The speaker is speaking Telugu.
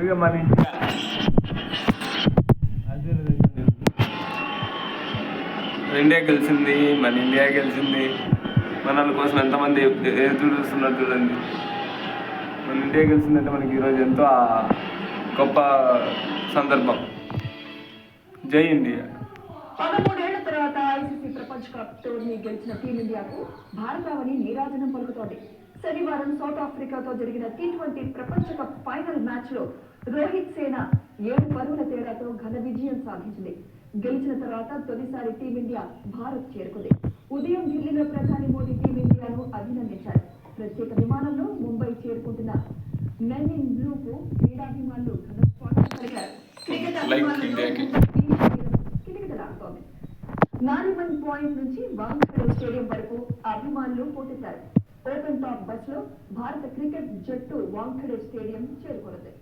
ఇక మన ఇండియా ఇండియా గెలిచింది, మన ఇండియా గెలిచింది. మన వాళ్ళ కోసం ఎంతమంది ఎదురు చూస్తున్నారు చూడండి. మన ఇండియా గెలిచిందంటే మనకి ఈరోజు ఎంతో గొప్ప సందర్భం. జై ఇండియా. 13 ఏళ్ల తర్వాత ఐసీసీ ప్రపంచ కప్ టోర్నీ గెలిచిన టీమిండియాకు భారతావని నీరాజనం పలుకుతోంది. శనివారం సౌత్ ఆఫ్రికాతో జరిగిన టీ20 ప్రపంచ కప్ ఫైనల్ మ్యాచ్ లో రోహిత్ సేన 7 పరుగుల తేడాతో ఘన విజయం సాధించింది. గెలిచిన తర్వాత తొలిసారి టీమిండియా భారత్ చేరుకుంది. ఉదయం ఢిల్లీలో ప్రధాని మోదీ టీమిండియాను అభినందించారు. ప్రత్యేక విమానంలో ముంబై చేరుకుంటున్న మెన్ ఇన్ బ్లూకు క్రీడాభిమానులు ఘన స్వాగతం పలికారు. క్రికెట్ అభిమానులు నారిమన్ పాయింట్ నుంచి వాంఖేడే స్టేడియం వరకు అభిమానులు పోటెత్తారు. ఓపెన్ టాప్ బస్ లో భారత క్రికెట్ జట్టు వాంఖేడే స్టేడియం చేరుకున్నది.